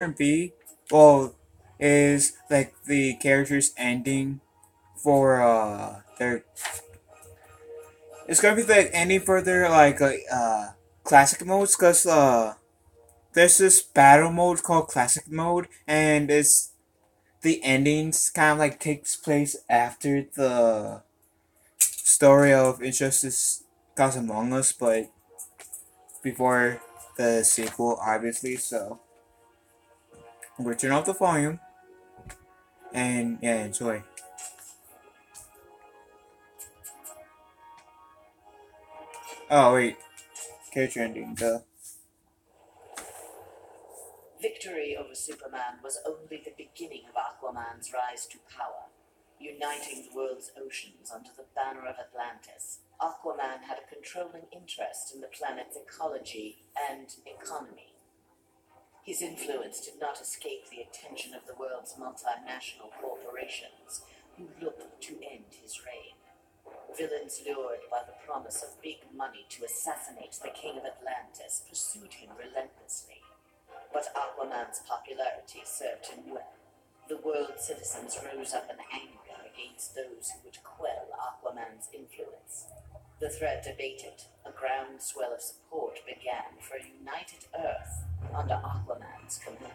B, well, is like the characters ending for their. It's gonna be like ending for their classic modes, cause there's this battle mode called classic mode, and it's the endings kind of like takes place after the story of Injustice Gods Among Us, but before the sequel, obviously. So we're turn off the volume and yeah, enjoy. Oh wait, character ending. The Victory over Superman was only the beginning of Aquaman's rise to power. Uniting the world's oceans under the banner of Atlantis, Aquaman had a controlling interest in the planet's ecology and economy. His influence did not escape the attention of the world's multinational corporations, who looked to end his reign. Villains lured by the promise of big money to assassinate the King of Atlantis pursued him relentlessly. But Aquaman's popularity served him well. The world's citizens rose up in anger against those who would quell Aquaman's influence. The threat abated, a groundswell of support began for a united Earth under Aquaman's command.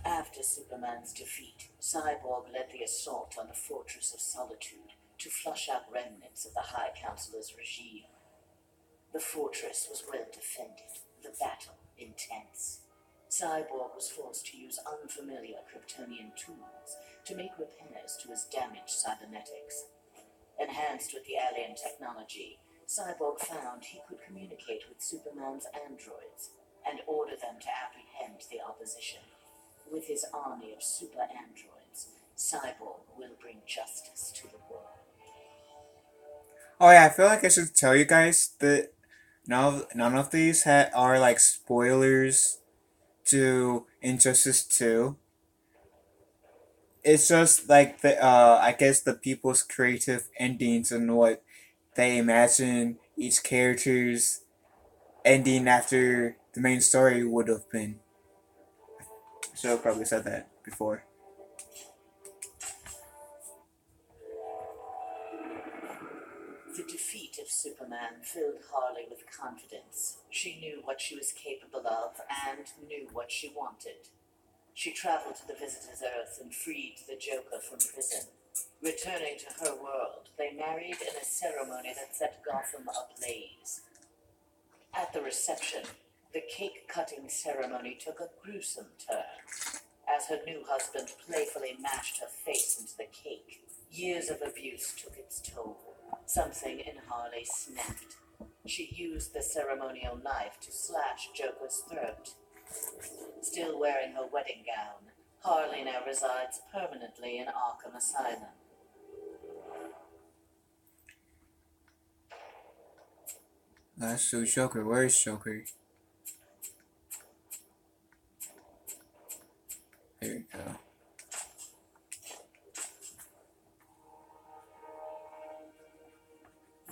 After Superman's defeat, Cyborg led the assault on the Fortress of Solitude to flush out remnants of the High Counselor's regime. The fortress was well defended, the battle intense. Cyborg was forced to use unfamiliar Kryptonian tools to make repairs to his damaged cybernetics. Enhanced with the alien technology, Cyborg found he could communicate with Superman's androids and order them to apprehend the opposition. With his army of super androids, Cyborg will bring justice to the world. oh yeah, I feel like I should tell you guys that none of these are like spoilers to Injustice 2. It's just like the I guess the people's creative endings and what they imagine each character's ending after the main story would have been. So I probably said that before. The defeat of Superman filled Harley with confidence. She knew what she was capable of and knew what she wanted. She traveled to the Visitor's Earth and freed the Joker from prison. Returning to her world, they married in a ceremony that set Gotham ablaze. At the reception, the cake-cutting ceremony took a gruesome turn. As her new husband playfully mashed her face into the cake, years of abuse took its toll. Something in Harley snapped. She used the ceremonial knife to slash Joker's throat. Still wearing her wedding gown, Harley now resides permanently in Arkham Asylum. That's so Joker. Where is Joker? There you go.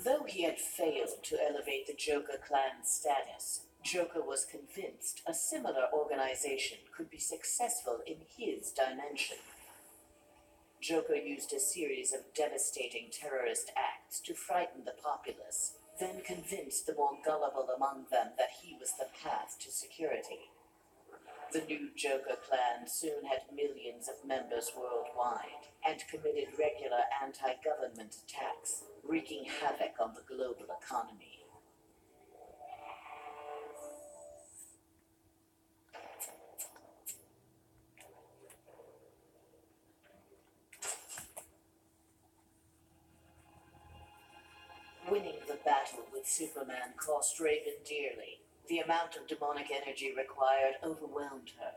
Though he had failed to elevate the Joker clan's status, Joker was convinced a similar organization could be successful in his dimension. Joker used a series of devastating terrorist acts to frighten the populace, then convinced the more gullible among them that he was the path to security. The new Joker clan soon had millions of members worldwide and committed regular anti-government attacks, wreaking havoc on the global economy. Winning the battle with Superman cost Raven dearly. The amount of demonic energy required overwhelmed her.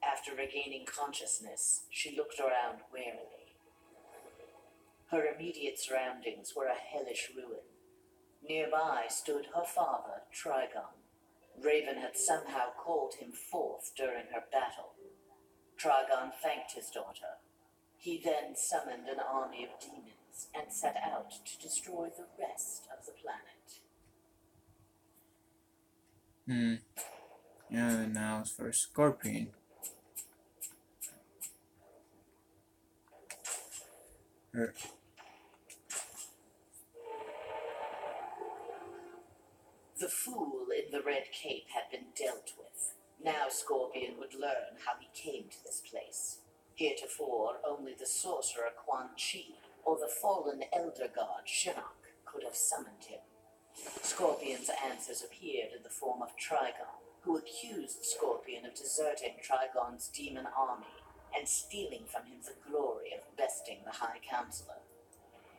After regaining consciousness, she looked around warily. Her immediate surroundings were a hellish ruin. Nearby stood her father, Trigon. Raven had somehow called him forth during her battle. Trigon thanked his daughter. He then summoned an army of demons. weapons and set out to destroy the rest of the planet. Yeah, now it's for Scorpion. Er, The fool in the red cape had been dealt with. Now Scorpion would learn how he came to this place. Heretofore, only the sorcerer Quan Chi or the fallen elder god Shinnok could have summoned him. Scorpion's answers appeared in the form of Trigon, who accused Scorpion of deserting Trigon's demon army and stealing from him the glory of besting the High Counselor.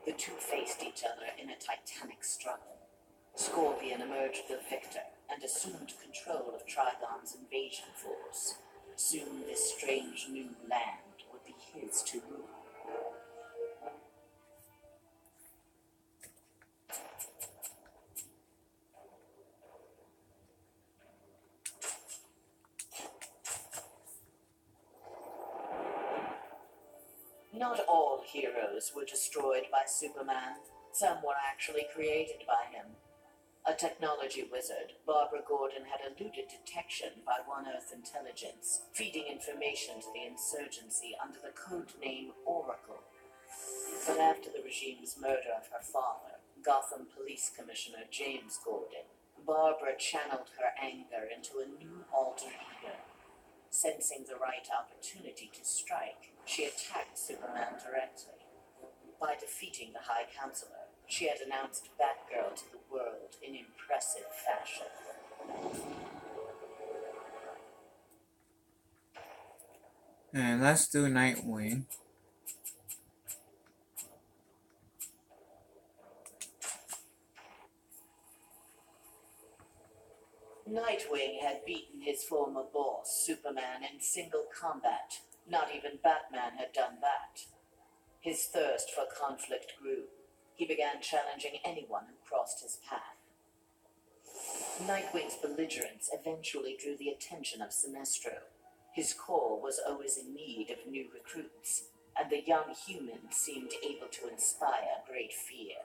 The two faced each other in a titanic struggle. Scorpion emerged the victor and assumed control of Trigon's invasion force. Soon this strange new land would be his to rule. Not all heroes were destroyed by Superman. Some were actually created by him. A technology wizard, Barbara Gordon had eluded detection by One Earth intelligence, feeding information to the insurgency under the code name Oracle. But after the regime's murder of her father, Gotham Police Commissioner James Gordon, Barbara channeled her anger into a new alter ego. Sensing the right opportunity to strike, she attacked Superman directly. By defeating the High Counselor, she had announced Batgirl to the world in impressive fashion. and let's do Nightwing. Nightwing had beaten his former boss, Superman, in single combat. Not even Batman had done that. His thirst for conflict grew. He began challenging anyone who crossed his path. Nightwing's belligerence eventually drew the attention of Sinestro. His corps was always in need of new recruits, and the young human seemed able to inspire great fear.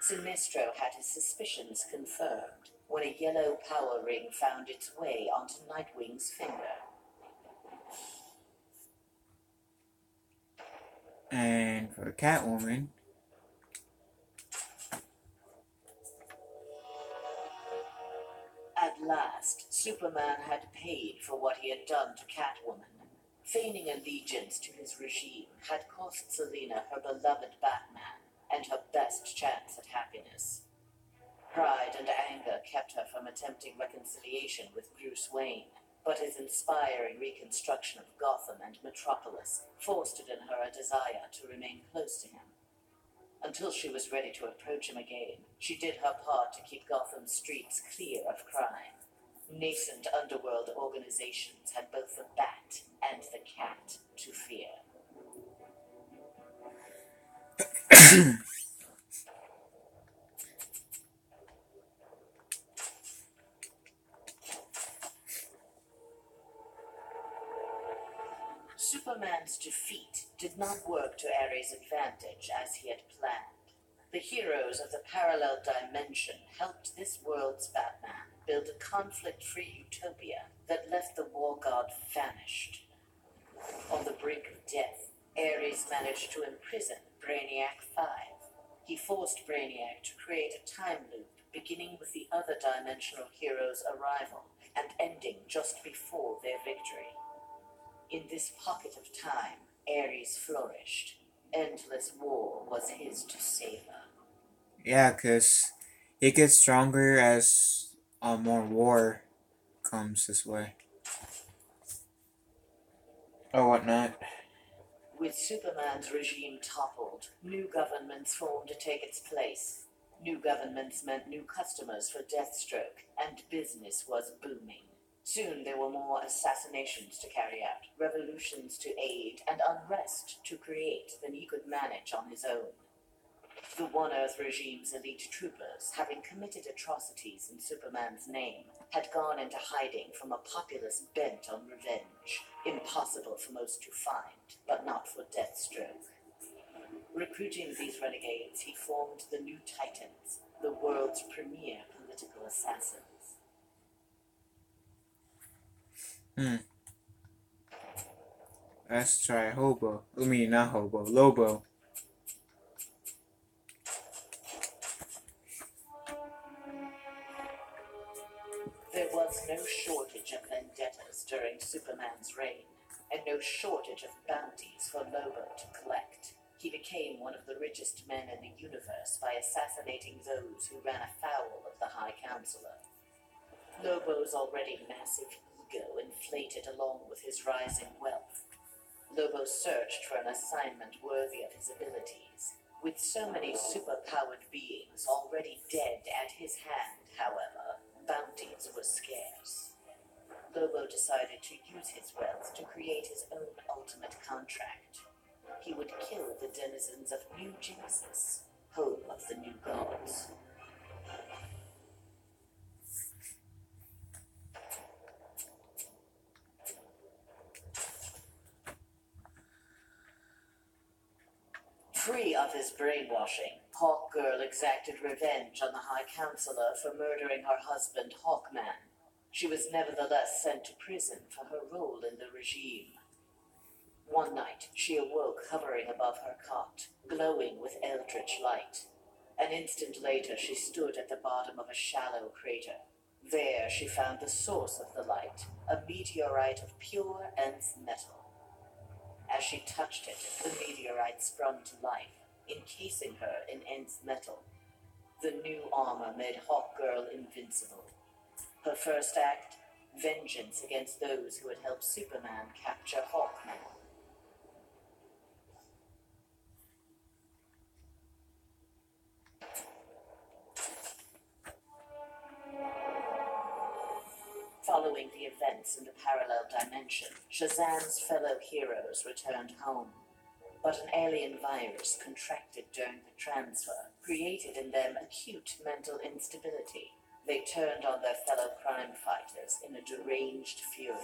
Sinestro had his suspicions confirmed when a yellow power ring found its way onto Nightwing's finger. And for Catwoman, At last, Superman had paid for what he had done to Catwoman. Feigning allegiance to his regime had cost Selina her beloved Batman and her best chance at happiness. Pride and anger kept her from attempting reconciliation with Bruce Wayne, but his inspiring reconstruction of Gotham and Metropolis fostered in her a desire to remain close to him. Until she was ready to approach him again, she did her part to keep Gotham's streets clear of crime. Nascent underworld organizations had both the Bat and the Cat to fear. Superman's defeat did not work to Ares' advantage as he had planned. The heroes of the parallel dimension helped this world's Batman build a conflict-free utopia that left the war god vanished. On the brink of death, Ares managed to imprison Brainiac 5. He forced Brainiac to create a time loop beginning with the other dimensional heroes' arrival and ending just before their victory. In this pocket of time, Ares flourished. Endless war was his to savor. yeah, because it gets stronger as more war comes this way. Or whatnot. With Superman's regime toppled, new governments formed to take its place. New governments meant new customers for Deathstroke, and business was booming. Soon there were more assassinations to carry out, revolutions to aid, and unrest to create than he could manage on his own. The One Earth regime's elite troopers, having committed atrocities in Superman's name, had gone into hiding from a populace bent on revenge. Impossible for most to find, but not for Deathstroke. Recruiting these renegades, he formed the New Titans, the world's premier political assassins. Let's try Hobo. I mean, not Hobo. Lobo. There was no shortage of vendettas during Superman's reign, and no shortage of bounties for Lobo to collect. He became one of the richest men in the universe by assassinating those who ran afoul of the High Counselor. Lobo's already massive ego inflated along with his rising wealth. Lobo searched for an assignment worthy of his abilities. With so many superpowered beings already dead at his hand, however, bounties were scarce. Lobo decided to use his wealth to create his own ultimate contract. He would kill the denizens of New Genesis, home of the new gods. Free of his brainwashing, Hawkgirl exacted revenge on the High Counselor for murdering her husband, Hawkman. She was nevertheless sent to prison for her role in the regime. One night, she awoke hovering above her cot, glowing with eldritch light. An instant later, she stood at the bottom of a shallow crater. There, she found the source of the light, a meteorite of pure nth metal. As she touched it, the meteorite sprung to life, encasing her in nth metal. The new armor made Hawkgirl invincible. Her first act, vengeance against those who had helped Superman capture Hawkman. Following the events in the parallel dimension, Shazam's fellow heroes returned home. But an alien virus contracted during the transfer created in them acute mental instability. They turned on their fellow crime fighters in a deranged fury.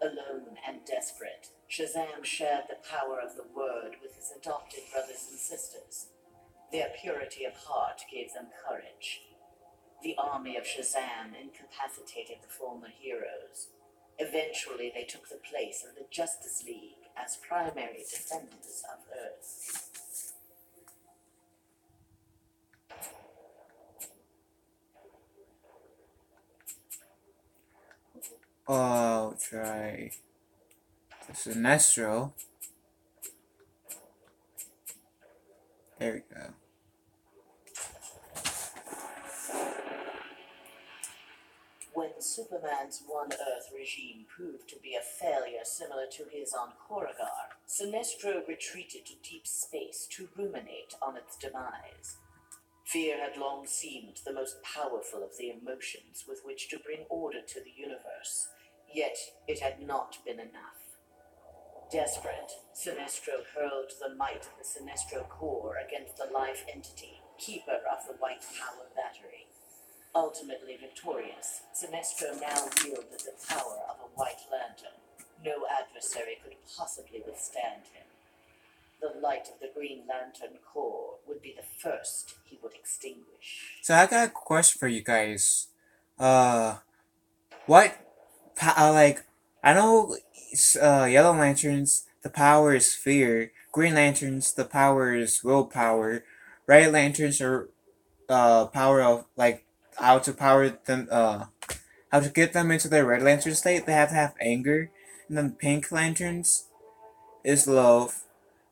Alone and desperate, Shazam shared the power of the Word with his adopted brothers and sisters. Their purity of heart gave them courage. The army of Shazam incapacitated the former heroes. Eventually, they took the place of the Justice League as primary defenders of Earth. I'll try the Sinestro. There we go. When Superman's One Earth regime proved to be a failure similar to his on Korugar, Sinestro retreated to deep space to ruminate on its demise. Fear had long seemed the most powerful of the emotions with which to bring order to the universe, yet it had not been enough. Desperate, Sinestro hurled the might of the Sinestro Corps against the life entity, keeper of the White Power Battery. Ultimately victorious, Sinestro now wielded the power of a White Lantern. No adversary could possibly withstand him. The light of the Green Lantern Corps would be the first he would extinguish. So I got a question for you guys. What, like, I know Yellow Lanterns, the power is fear. Green Lanterns, the power is willpower. Red Lanterns are, power of, like, how to power them, how to get them into their Red Lantern state, they have to have anger. And then Pink Lanterns is love.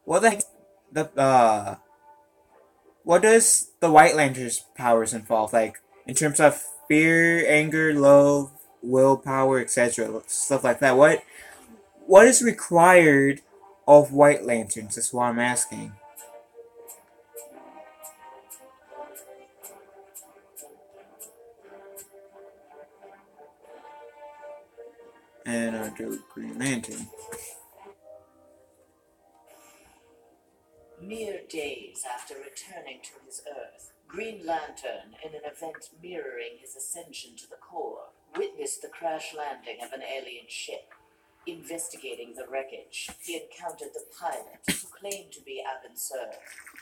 What the heck, what does the White Lantern's powers involve? Like, in terms of fear, anger, love, willpower, etc., stuff like that. What is required of White Lanterns? Is what I'm asking. And I'll do Green Lantern. Mere days after returning to his Earth, Green Lantern, in an event mirroring his ascension to the Corps, witnessed the crash landing of an alien ship. Investigating the wreckage, he encountered the pilot, who claimed to be Abin Sur.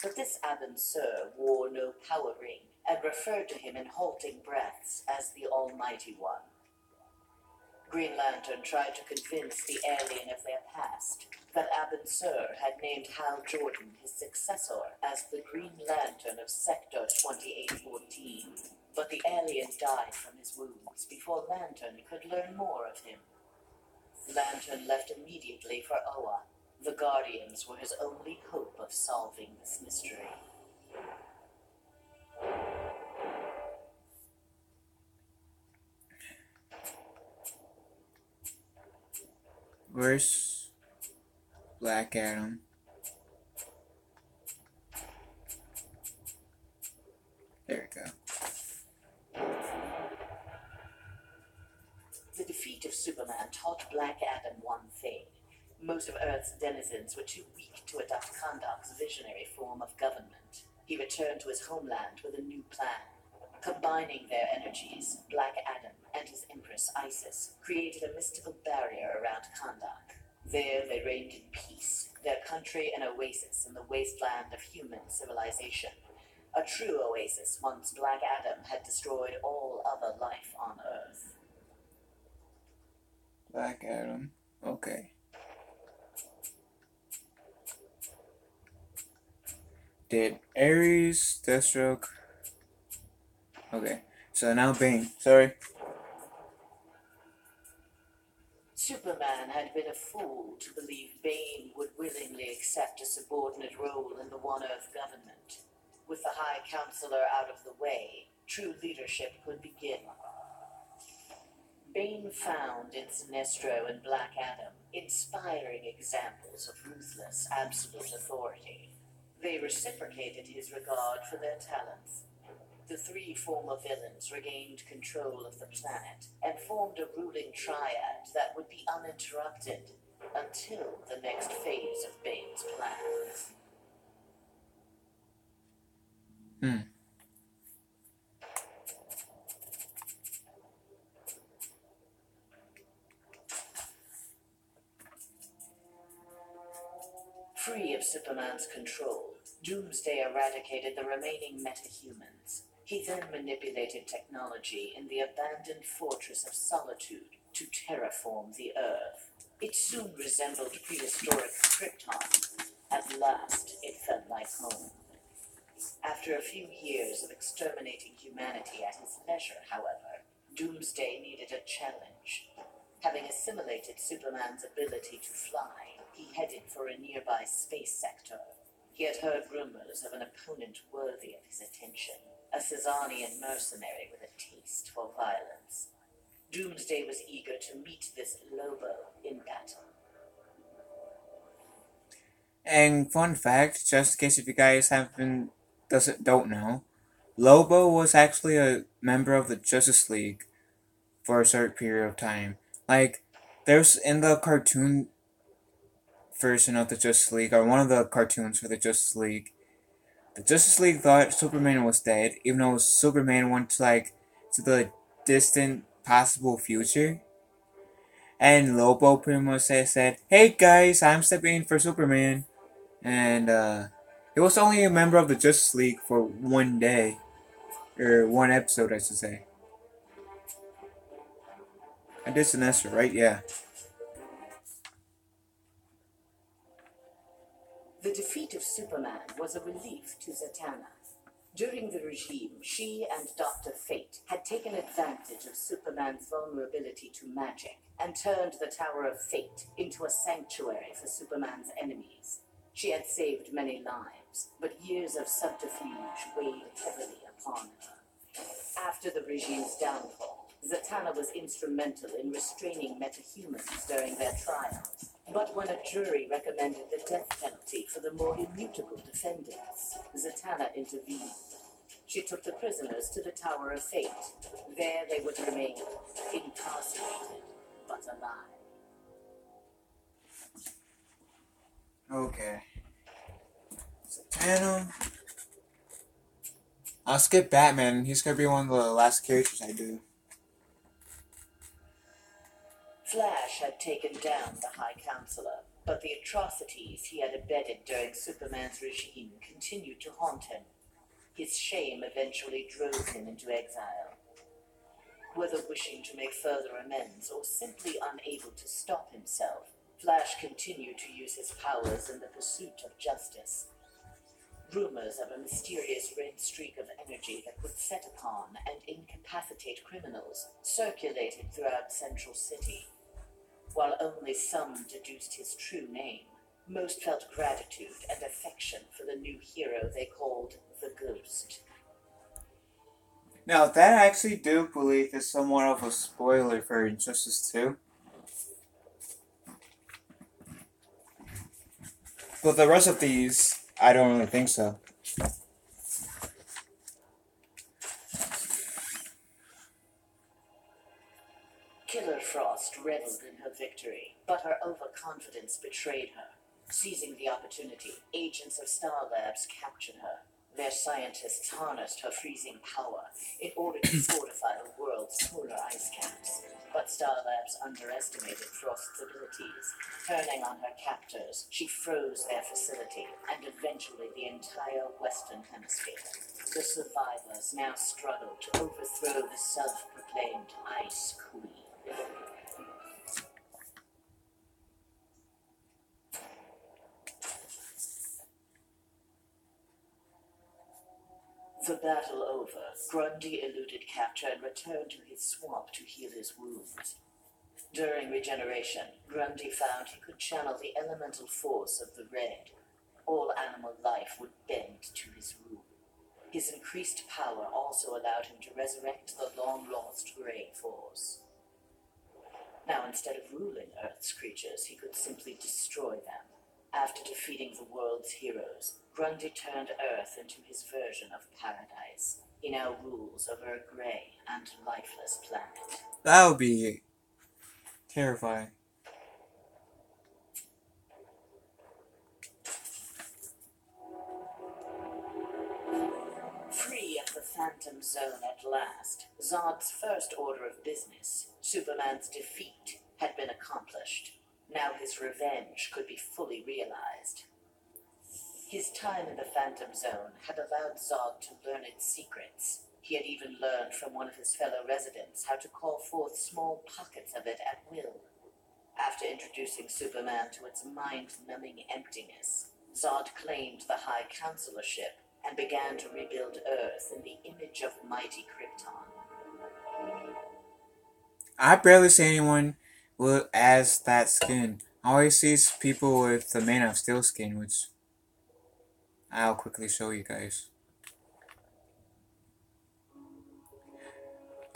But this Abin Sur wore no power ring and referred to him in halting breaths as the Almighty One. Green Lantern tried to convince the alien of their past, that Abin Sur had named Hal Jordan, his successor, as the Green Lantern of Sector 2814. But the alien died from his wounds before Lantern could learn more of him. Lantern left immediately for Oa. The Guardians were his only hope of solving this mystery. Where's Black Adam? There we go. The defeat of Superman taught Black Adam one thing. Most of Earth's denizens were too weak to adopt Kahndaq's visionary form of government. He returned to his homeland with a new plan. Combining their energies, Black Adam and his Empress Isis created a mystical barrier around Kahndaq. There they reigned in peace, their country an oasis in the wasteland of human civilization. A true oasis once Black Adam had destroyed all other life on Earth. Black Adam. Okay. Did Ares, Deathstroke. Okay. So now Bane. Sorry. Superman had been a fool to believe Bane would willingly accept a subordinate role in the One Earth government. With the High Counselor out of the way, true leadership could begin. Bane found in Sinestro and Black Adam inspiring examples of ruthless, absolute authority. They reciprocated his regard for their talents. The three former villains regained control of the planet and formed a ruling triad that would be uninterrupted until the next phase of Bane's plans. Free of Superman's control, Doomsday eradicated the remaining metahumans. He then manipulated technology in the abandoned fortress of Solitude to terraform the Earth. It soon resembled prehistoric Krypton. At last, it felt like home. After a few years of exterminating humanity at his leisure, however, Doomsday needed a challenge. Having assimilated Superman's ability to fly, he headed for a nearby space sector. He had heard rumors of an opponent worthy of his attention, a Cezannian mercenary with a taste for violence. Doomsday was eager to meet this Lobo in battle. And fun fact, just in case if you guys don't know, Lobo was actually a member of the Justice League for a certain period of time. Like, there's in the cartoon version of the Justice League, or one of the cartoons for the Justice League, the Justice League thought Superman was dead, even though Superman went to the distant possible future. And Lobo pretty much said, "Hey guys, I'm stepping in for Superman." And he was only a member of the Justice League for one day, or one episode, I should say. I did Sinestro, right? Yeah. The defeat of Superman was a relief to Zatanna. During the regime, she and Dr. Fate had taken advantage of Superman's vulnerability to magic and turned the Tower of Fate into a sanctuary for Superman's enemies. She had saved many lives, but years of subterfuge weighed heavily upon her. After the regime's downfall, Zatanna was instrumental in restraining metahumans during their trials. But when a jury recommended the death penalty for the more immutable defendants, Zatanna intervened. She took the prisoners to the Tower of Fate. There they would remain, incarcerated, but alive. Okay. Zatanna. I'll skip Batman. He's gonna be one of the last characters I do. Flash had taken down the High Counselor, but the atrocities he had abetted during Superman's regime continued to haunt him. His shame eventually drove him into exile. Whether wishing to make further amends or simply unable to stop himself, Flash continued to use his powers in the pursuit of justice. Rumors of a mysterious red streak of energy that would set upon and incapacitate criminals circulated throughout Central City. While only some deduced his true name, most felt gratitude and affection for the new hero they called the Ghost. Now, that I actually do believe is somewhat of a spoiler for Injustice 2. But the rest of these, I don't really think so. Killer Frost reveled in her victory, but her overconfidence betrayed her. Seizing the opportunity, agents of Star Labs captured her. Their scientists harnessed her freezing power in order to fortify the world's polar ice caps. But Star Labs underestimated Frost's abilities. Turning on her captors, she froze their facility and eventually the entire Western Hemisphere. The survivors now struggled to overthrow the self-proclaimed Ice Queen. The battle over, Grundy eluded capture and returned to his swamp to heal his wounds. During regeneration, Grundy found he could channel the elemental force of the Red. All animal life would bend to his rule. His increased power also allowed him to resurrect the long-lost Grey Force. Now, instead of ruling Earth's creatures, he could simply destroy them. After defeating the world's heroes, Grundy turned Earth into his version of paradise. He now rules over a grey and lifeless planet. That would be terrifying. Free of the Phantom Zone at last, Zod's first order of business, Superman's defeat, had been accomplished. Now his revenge could be fully realized. His time in the Phantom Zone had allowed Zod to learn its secrets. He had even learned from one of his fellow residents how to call forth small pockets of it at will. After introducing Superman to its mind-numbing emptiness, Zod claimed the High Counselorship and began to rebuild Earth in the image of mighty Krypton. I barely see anyone with as that skin. I always see people with the Man of Steel skin, which I'll quickly show you guys.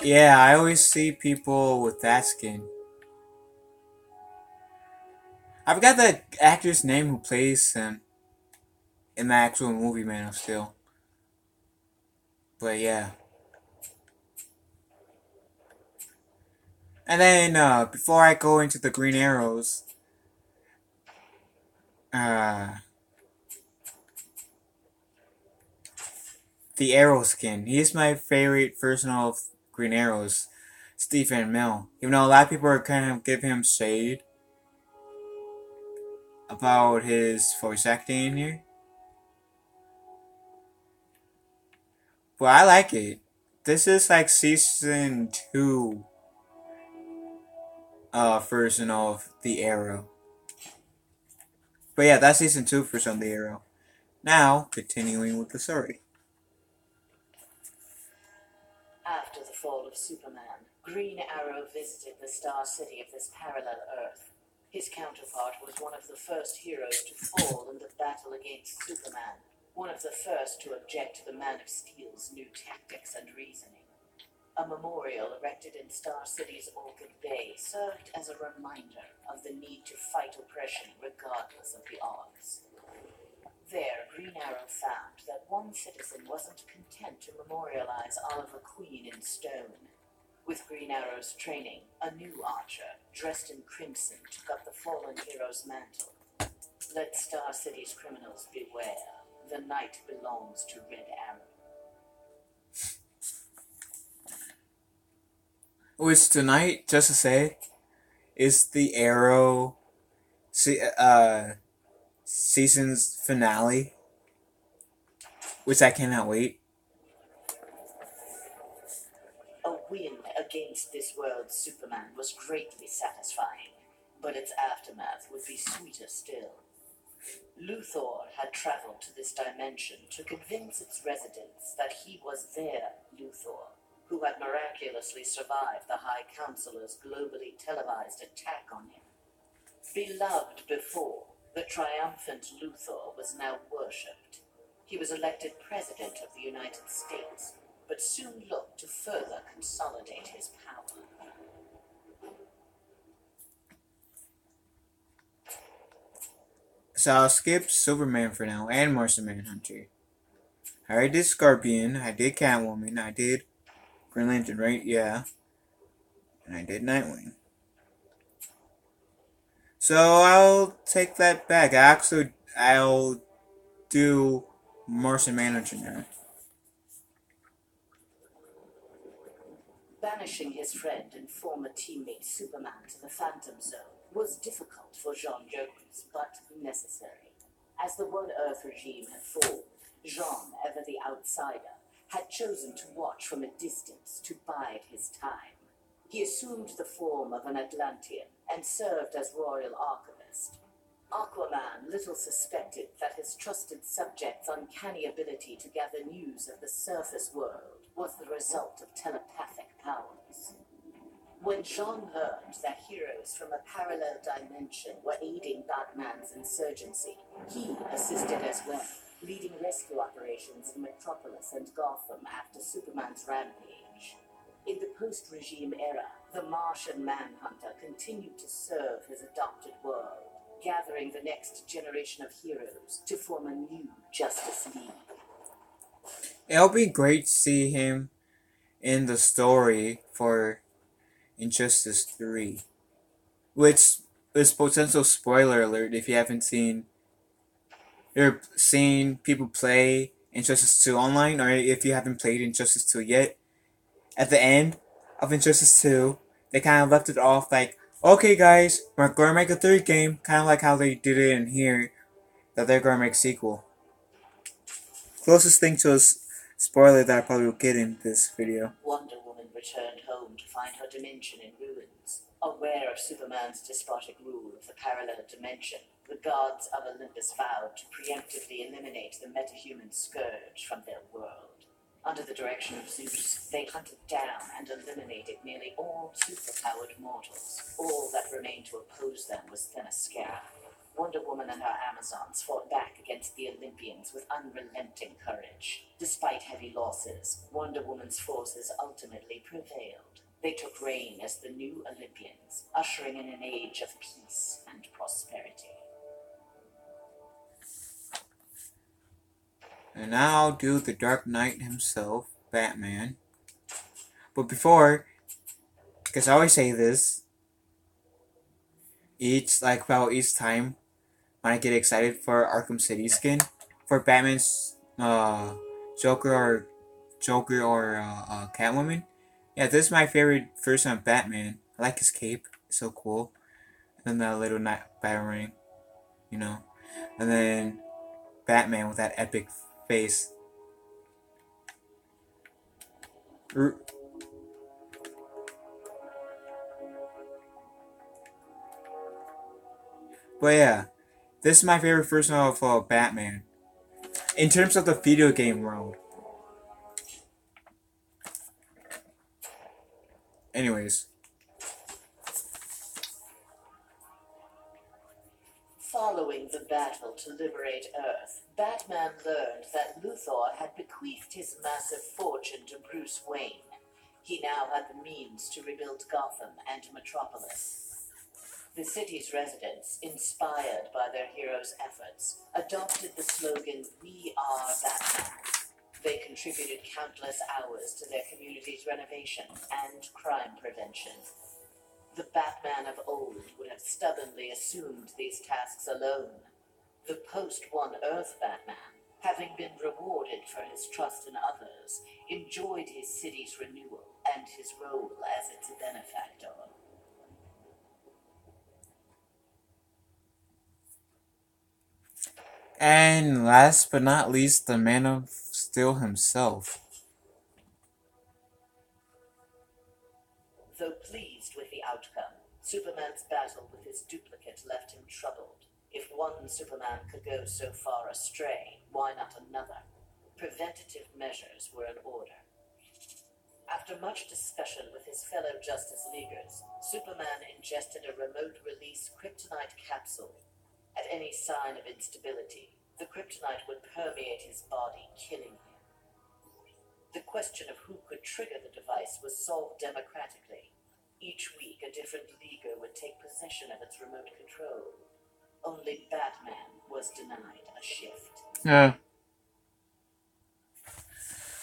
Yeah, I always see people with that skin. I forgot the actor's name who plays him in the actual movie Man of Steel. But yeah. And then, before I go into the Green Arrows, the Arrow skin. He's my favorite version of Green Arrows, Stephen Amell. Even though a lot of people are kind of giving him shade about his voice acting in here. But I like it. This is like season 2 version of The Arrow. But yeah, that's season 2 version of The Arrow. Now, continuing with the story. After the fall of Superman, Green Arrow visited the Star City of this parallel Earth. His counterpart was one of the first heroes to fall in the battle against Superman, one of the first to object to the Man of Steel's new tactics and reasoning. A memorial erected in Star City's Orchid Bay served as a reminder of the need to fight oppression regardless of the odds. There, Green Arrow found that one citizen wasn't content to memorialize Oliver Queen in stone. With Green Arrow's training, a new archer, dressed in crimson, took up the fallen hero's mantle. Let Star City's criminals beware. The night belongs to Red Arrow. Which tonight, just to say, is the Arrow season's finale, which I cannot wait. A win against this world's Superman was greatly satisfying, but its aftermath would be sweeter still. Luthor had traveled to this dimension to convince its residents that he was their Luthor, who had miraculously survived the High Counselor's globally televised attack on him. Beloved before, the triumphant Luthor was now worshipped. He was elected President of the United States, but soon looked to further consolidate his power. So I'll skip Superman for now and Martian Manhunter. I already did Scorpion, I did Catwoman, I did Green Lantern, right? Yeah. And I did Nightwing. So I'll take that back. I'll do Martian Manhunter now. Banishing his friend and former teammate Superman to the Phantom Zone was difficult for Jean Jacques, but necessary. As the One Earth regime had fallen, Jean, ever the outsider, had chosen to watch from a distance to bide his time. He assumed the form of an Atlantean and served as royal archivist. Aquaman little suspected that his trusted subject's uncanny ability to gather news of the surface world was the result of telepathic powers. When Jean learned that heroes from a parallel dimension were aiding Batman's insurgency, he assisted as well, leading rescue operations in Metropolis and Gotham after Superman's rampage. In the post-regime era, the Martian Manhunter continued to serve his adopted world, gathering the next generation of heroes to form a new Justice League. It'll be great to see him in the story for Injustice 3. Which is potential spoiler alert if you haven't seen or seen people play Injustice 2 online, or if you haven't played Injustice 2 yet. At the end of Injustice 2, they kind of left it off like, okay guys, we're going to make a third game, kind of like how they did it in here, that they're going to make a sequel. Closest thing to a spoiler that I probably will get in this video. Wonder Woman returned home to find her dimension in ruins. Aware of Superman's despotic rule of the parallel dimension, the gods of Olympus vowed to preemptively eliminate the metahuman scourge from their world. Under the direction of Zeus, they hunted down and eliminated nearly all superpowered mortals. All that remained to oppose them was Themyscira. Wonder Woman and her Amazons fought back against the Olympians with unrelenting courage. Despite heavy losses, Wonder Woman's forces ultimately prevailed. They took reign as the new Olympians, ushering in an age of peace and prosperity. And now I'll do the Dark Knight himself, Batman. But before, because I always say this, each time when I get excited for Arkham City skin, for Batman's Joker or Catwoman. Yeah, this is my favorite version of Batman. I like his cape, it's so cool. And then that little Batarang, you know. And then Batman with that epic face. But yeah, this is my favorite version of Batman. In terms of the video game world. Anyways. Following the battle to liberate Earth, Batman learned that Luthor had bequeathed his massive fortune to Bruce Wayne. He now had the means to rebuild Gotham and Metropolis. The city's residents, inspired by their hero's efforts, adopted the slogan, "We are Batman." They contributed countless hours to their community's renovation and crime prevention. The Batman of old would have stubbornly assumed these tasks alone. The post-One Earth Batman, having been rewarded for his trust in others, enjoyed his city's renewal and his role as its benefactor. And last but not least, the Man of Steel himself. Though pleased with the outcome, Superman's battle with his duplicate left him troubled. If one Superman could go so far astray, why not another? Preventative measures were in order. After much discussion with his fellow Justice Leaguers, Superman ingested a remote-release kryptonite capsule. At any sign of instability, the kryptonite would permeate his body, killing him. The question of who could trigger the device was solved democratically. Each week, a different Leaguer would take possession of its remote control. Only Batman was denied a shift. Yeah.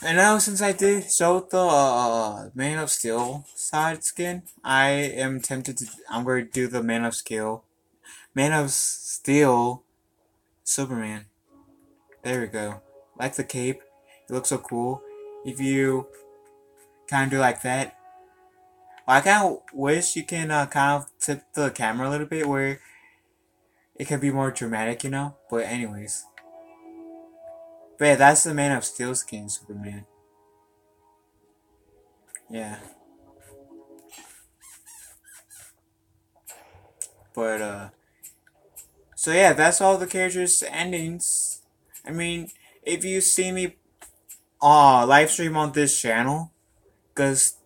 And now, since I did show the Man of Steel side skin, I am tempted to. I'm going to do the Man of Steel Superman. There we go. Like the cape, it looks so cool. If you kind of do like that, well, I kind of wish you can kind of tip the camera a little bit where it can be more dramatic, you know. But anyways. But yeah, that's the Man of Steel skin, Superman. Yeah. But so yeah, that's all the characters' endings. I mean, if you see me live stream on this channel, because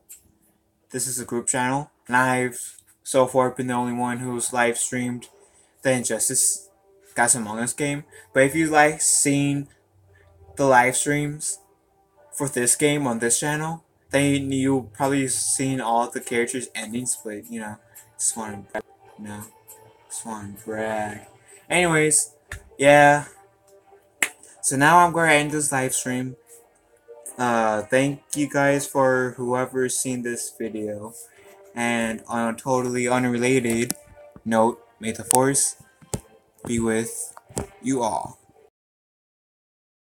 this is a group channel, and I've so far been the only one who's live streamed the Injustice Gods Among Us game. But if you like seeing the live streams for this game on this channel, then you probably seen all the characters' endings. But you know, just want to brag. Anyways, yeah. So now I'm going to end this live stream. Thank you guys for whoever's seen this video. And on a totally unrelated note, may the force be with you all.